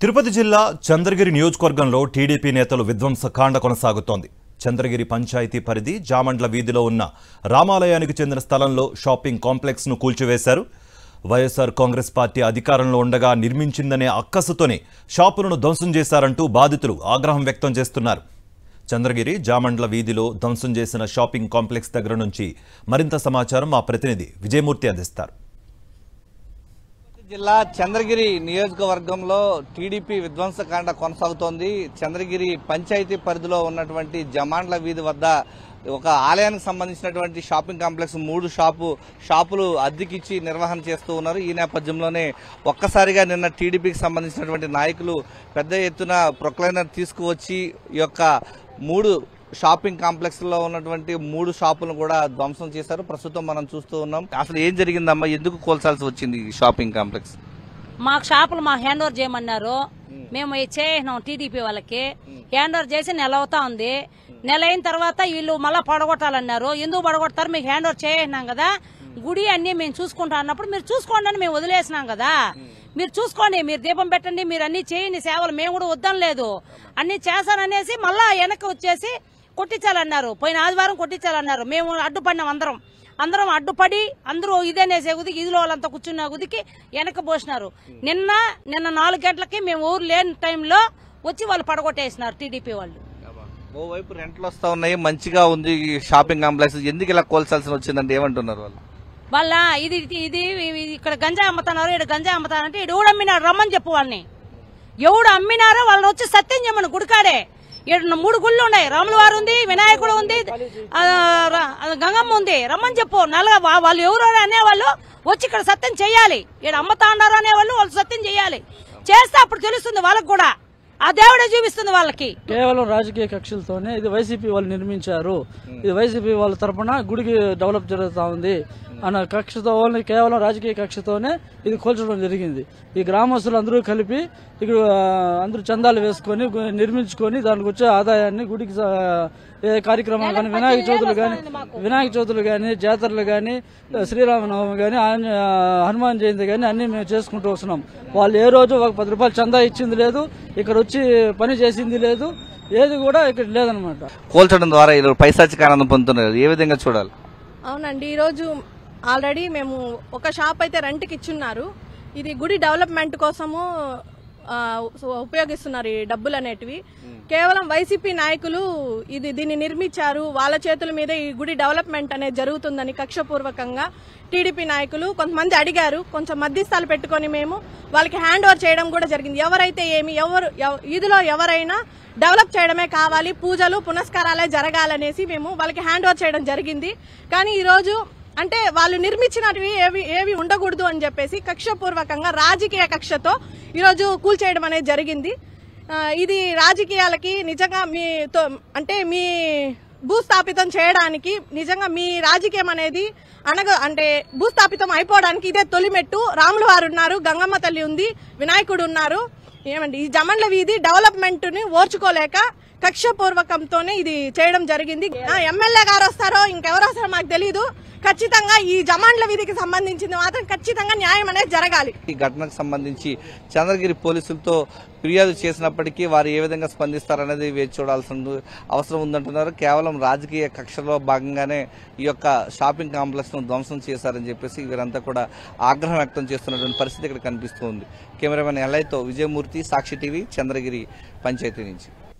తిరుపతి జిల్లా చంద్రగిరి నియోజకవర్గంలో టీడీపీ నేతలు విధ్వంసకాండ కొనసాగుతోంది. చంద్రగిరి పంచాయతీ పరిధి జామండ్ల వీధిలో ఉన్న రామాలయానికి చెందిన స్థలంలో షాపింగ్ కాంప్లెక్స్ ను కూల్చివేశారు. వైఎస్ఆర్ కాంగ్రెస్ పార్టీ అధికారంలో ఉండగా నిర్మించిందనే అక్కసుతోనే షాపులను ధ్వంసం చేశారంటూ బాధితులు ఆగ్రహం వ్యక్తం చేస్తున్నారు. చంద్రగిరి జామండ్ల వీధిలో ధ్వంసం చేసిన షాపింగ్ కాంప్లెక్స్ దగ్గర నుంచి మరింత సమాచారం మా ప్రతినిధి విజయమూర్తి అందిస్తారు. జిల్లా చంద్రగిరి నియోజకవర్గంలో టీడీపీ విధ్వంసకాండ కొనసాగుతోంది. చంద్రగిరి పంచాయతీ పరిధిలో ఉన్నటువంటి జమాండ్ల వీధి వద్ద ఒక ఆలయానికి సంబంధించినటువంటి షాపింగ్ కాంప్లెక్స్ 3 షాపులు అద్దెకిచ్చి నిర్వహణ చేస్తూ ఉన్నారు. ఈ నేపథ్యంలోనే ఒక్కసారిగా నిన్న టీడీపీకి సంబంధించినటువంటి నాయకులు పెద్ద ఎత్తున ప్రొక్లైనర్ తీసుకువచ్చి ఈ యొక్క 3 షాపింగ్ కాంప్లెక్స్ లో ఉన్నటువంటి 3 షాపులను కూడా ధ్వంసం చేశారు. ప్రస్తుతం మనం చూస్తూ ఉన్నాం. అసలు ఏం జరిగిందమ్మా, ఎందుకు కోల్చాల్సి వచ్చింది ఈ షాపింగ్ కాంప్లెక్స్? మాకు షాపులు హ్యాండ్ ఓవర్ చేయమన్నారు. మేము చేసినాం టీడీపీ వాళ్ళకి. హ్యాండ్ ఓవర్ చేసి నెల అవుతా ఉంది. నెల అయిన తర్వాత వీళ్ళు మళ్ళా పడగొట్టాలన్నారు. ఎందుకు పడగొడతారు? మీకు హ్యాండ్ ఓవర్ చేసినాం కదా, గుడి అన్ని మేము చూసుకుంటా అన్నప్పుడు మీరు చూసుకోండి అని మేము వదిలేసినాం కదా. మీరు చూసుకోండి, మీరు దీపం పెట్టండి, మీరు అన్ని చేయండి సేవలు, మేము కూడా వద్దాం లేదు, అన్ని చేశాననేసి మళ్ళా వెనక్కి వచ్చేసి కొట్టించాలన్నారు. పోయిన ఆదివారం కొట్టించాలన్నారు. మేము అడ్డుపడినాం. అందరం అడ్డుపడి అందరూ ఇదేనేసే గుదికి ఇదిలో వాళ్ళంతా కూర్చున్న గుదికి వెనక పోసినారు. నిన్న 4 గంటలకి మేము ఊరు లేని టైంలో వచ్చి వాళ్ళు పడగొట్టేసినారు టీడీపీ వాళ్ళు. ఓవైపు రెంట్లు వస్తా ఉన్నాయి, మంచిగా ఉంది షాపింగ్ కాంప్లెక్స్, ఎందుకు ఇలా కోల్చాల్సి వచ్చిందంటే ఏమంటున్నారు వాళ్ళు? వాళ్ళ ఇది ఇక్కడ గంజా అమ్ముతున్నారు, ఇక్కడ గంజా అమ్ముతారంటే ఇక్కడ ఎవడు అమ్మినాడు రమ్మని చెప్పు వాళ్ళని. ఎవడు అమ్మినారో వాళ్ళని వచ్చి సత్యం చెప్పమని. గుడికాడే 3 గుళ్ళు ఉన్నాయి. రాములవారు ఉంది, వినాయకుడు ఉంది, గంగమ్మ ఉంది. రమ్మని చెప్పు. వాళ్ళు ఎవరు అనేవాళ్ళు వచ్చి ఇక్కడ సత్యం చెయ్యాలి. ఇక్కడ అమ్మతా ఉన్నారు అనేవాళ్ళు వాళ్ళు సత్యం చెయ్యాలి. చేస్తే అప్పుడు తెలుస్తుంది వాళ్ళకి కూడా, ఆ దేవుడే చూపిస్తుంది వాళ్ళకి. కేవలం రాజకీయ కక్షలతోనే ఇది వైసీపీ వాళ్ళు నిర్మించారు, ఇది వైసీపీ వాళ్ళ తరఫున గుడికి డెవలప్ జరుగుతూ ఉంది అన్న కక్షతో, ఓన్లీ కేవలం రాజకీయ కక్షతోనే ఇది కూల్చడం జరిగింది. ఈ గ్రామస్తులు అందరూ కలిపి ఇక్కడ అందరూ చందాలు వేసుకొని నిర్మించుకొని దానికి వచ్చే ఆదాయాన్ని గుడికి ఏ కార్యక్రమాలు కానీ, వినాయక చవితులు కానీ, జాతరలు కానీ, శ్రీరామనవమి కానీ, హనుమాన్ జయంతి కానీ అన్ని మేము చేసుకుంటూ వస్తున్నాం. వాళ్ళు ఏ రోజు ఒక 10 రూపాయలు చందా ఇచ్చింది లేదు, ఇక్కడ వచ్చి పని చేసింది లేదు, ఏది కూడా ఇక్కడ లేదనమాట. కోల్చడం ద్వారా ఈరోజు పైశాచిక ఆనందం పొందుతున్నారు, ఏ విధంగా చూడాలి? అవునండి, ఈరోజు ఆల్రెడీ మేము ఒక షాప్ అయితే రెంట్కి ఇచ్చున్నారు. ఇది గుడి డెవలప్మెంట్ కోసము ఉపయోగిస్తున్నారు ఈ డబ్బులు అనేటివి. కేవలం వైసీపీ నాయకులు దీన్ని నిర్మించారు, వాళ్ళ చేతుల మీద ఈ గుడి డెవలప్మెంట్ అనేది జరుగుతుందని కక్షపూర్వకంగా టీడీపీ నాయకులు కొంతమంది అడిగారు. కొంచెం మధ్యస్థాలు పెట్టుకుని మేము వాళ్ళకి హ్యాండ్ ఓవర్ చేయడం కూడా జరిగింది. ఎవరైతే ఇదిలో ఎవరైనా డెవలప్ చేయడమే కావాలి, పూజలు పునస్కారాలే జరగాలనేసి మేము వాళ్ళకి హ్యాండ్ ఓవర్ చేయడం జరిగింది. కానీ ఈరోజు అంటే వాళ్ళు నిర్మించినవి ఏవి ఉండకూడదు అని చెప్పేసి కక్షపూర్వకంగా రాజకీయ కక్షతో ఈరోజు కూల్చేయడం అనేది జరిగింది. ఇది రాజకీయాలకి నిజంగా మీ భూస్థాపితం చేయడానికి నిజంగా మీ రాజకీయం అనేది అంటే భూస్థాపితం అయిపోవడానికి ఇదే తొలిమెట్టు. రాముల వారు ఉన్నారు, గంగమ్మ తల్లి ఉంది, వినాయకుడు ఉన్నారు. ఏమండి, ఈ జమండ్ల వీధి డెవలప్మెంట్ ని ఓర్చుకోలేక కక్షపూర్వకంతోనే ఇది చేయడం జరిగింది. ఎమ్మెల్యే గారు వస్తారో ఇంకెవరు వస్తారో మాకు తెలియదు. ఖచ్చితంగా ఈ జమాండ్ల వీధికి సంబంధించింది మాత్రం ఖచ్చితంగా న్యాయం అనేది జరగాలి. ఈ ఘటనకు సంబంధించి చంద్రగిరి పోలీసులతో ఫిర్యాదు చేసినప్పటికీ వారు ఏ విధంగా స్పందిస్తారనేది వేచి చూడాల్సిన అవసరం ఉందంటున్నారు. కేవలం రాజకీయ కక్షలో భాగంగానే ఈ యొక్క షాపింగ్ కాంప్లెక్స్ ను ధ్వంసం చేశారని చెప్పేసి వీరంతా కూడా ఆగ్రహం వ్యక్తం చేస్తున్నటువంటి పరిస్థితి ఇక్కడ కనిపిస్తోంది. కెమెరామెన్ ఎల్ఐతో విజయమూర్తి, సాక్షి టీవీ, చంద్రగిరి పంచాయతీ నుంచి.